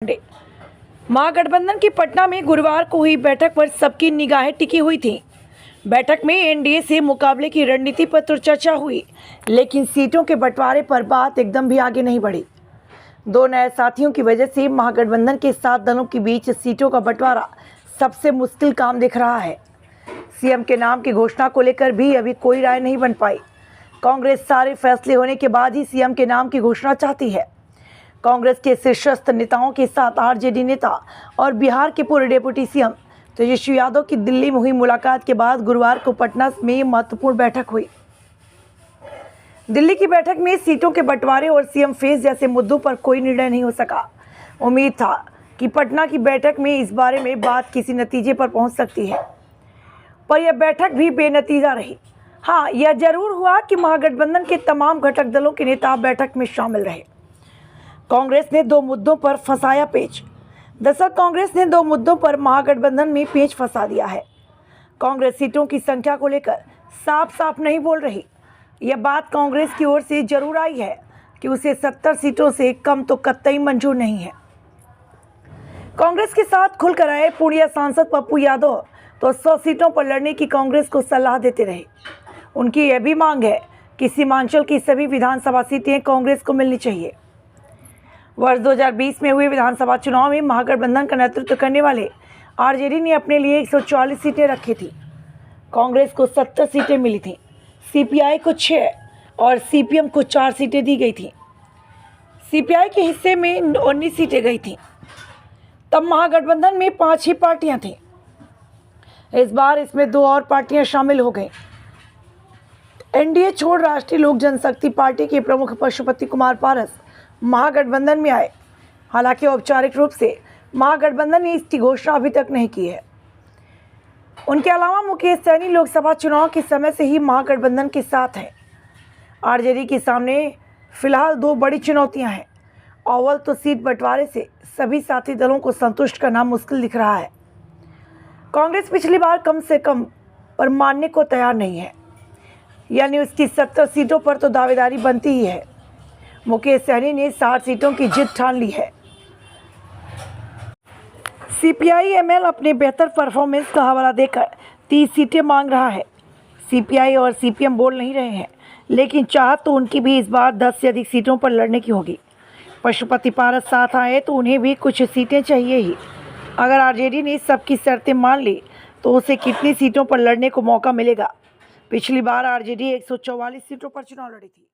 महागठबंधन की पटना में गुरुवार को हुई बैठक पर सबकी निगाहें टिकी हुई थी। बैठक में एनडीए से मुकाबले की रणनीति पर तो चर्चा हुई, लेकिन सीटों के बंटवारे पर बात एकदम भी आगे नहीं बढ़ी। दो नए साथियों की वजह से महागठबंधन के 7 दलों के बीच सीटों का बंटवारा सबसे मुश्किल काम दिख रहा है। सीएम के नाम की घोषणा को लेकर भी अभी कोई राय नहीं बन पाई। कांग्रेस सारे फैसले होने के बाद ही सीएम के नाम की घोषणा चाहती है। कांग्रेस के शीर्षस्थ नेताओं के साथ आरजेडी नेता और बिहार के पूर्व डिप्टी सीएम तेजस्वी यादव की दिल्ली में हुई मुलाकात के बाद गुरुवार को पटना में महत्वपूर्ण बैठक हुई। दिल्ली की बैठक में सीटों के बंटवारे और सीएम फेस जैसे मुद्दों पर कोई निर्णय नहीं हो सका। उम्मीद था कि पटना की बैठक में इस बारे में बात किसी नतीजे पर पहुंच सकती है, पर यह बैठक भी बेनतीजा रही। हाँ, यह जरूर हुआ कि महागठबंधन के तमाम घटक दलों के नेता बैठक में शामिल रहे। कांग्रेस ने 2 मुद्दों पर फंसाया पेच। दरअसल कांग्रेस ने 2 मुद्दों पर महागठबंधन में पेच फंसा दिया है। कांग्रेस सीटों की संख्या को लेकर साफ साफ नहीं बोल रही। यह बात कांग्रेस की ओर से जरूर आई है कि उसे 70 सीटों से कम तो कतई मंजूर नहीं है। कांग्रेस के साथ खुलकर आए पूर्णिया सांसद पप्पू यादव तो 100 सीटों पर लड़ने की कांग्रेस को सलाह देते रहे। उनकी यह भी मांग है कि सीमांचल की सभी विधानसभा सीटें कांग्रेस को मिलनी चाहिए। वर्ष 2020 में हुए विधानसभा चुनाव में महागठबंधन का नेतृत्व करने वाले आरजेडी ने अपने लिए 140 सीटें रखी थी। कांग्रेस को 70 सीटें मिली थीं, सीपीआई को 6 और सीपीएम को 4 सीटें दी गई थीं। सीपीआई के हिस्से में 19 सीटें गई थीं। तब महागठबंधन में 5 ही पार्टियां थीं। इस बार इसमें 2 और पार्टियां शामिल हो गईं। एनडीए छोड़ राष्ट्रीय लोक जनशक्ति पार्टी के प्रमुख पशुपति कुमार पारस महागठबंधन में आए। हालांकि औपचारिक रूप से महागठबंधन ने इसकी घोषणा अभी तक नहीं की है। उनके अलावा मुकेश सहनी लोकसभा चुनाव के समय से ही महागठबंधन के साथ हैं। आरजेडी के सामने फिलहाल 2 बड़ी चुनौतियां हैं। अव्वल तो सीट बंटवारे से सभी साथी दलों को संतुष्ट करना मुश्किल दिख रहा है। कांग्रेस पिछली बार कम से कम पर मानने को तैयार नहीं है, यानी उसकी 70 सीटों पर तो दावेदारी बनती ही है। मुकेश सहनी ने 60 सीटों की जीत ठान ली है। सीपीआई एमएल अपने बेहतर परफॉर्मेंस का हवाला देकर 30 सीटें मांग रहा है। सीपीआई और सीपीएम बोल नहीं रहे हैं, लेकिन चाहत तो उनकी भी इस बार 10 से अधिक सीटों पर लड़ने की होगी। पशुपति पारस साथ आए तो उन्हें भी कुछ सीटें चाहिए ही। अगर आरजेडी ने सबकी शर्तें मान ली तो उसे कितनी सीटों पर लड़ने को मौका मिलेगा? पिछली बार आरजेडी 144 सीटों पर चुनाव लड़ी थी।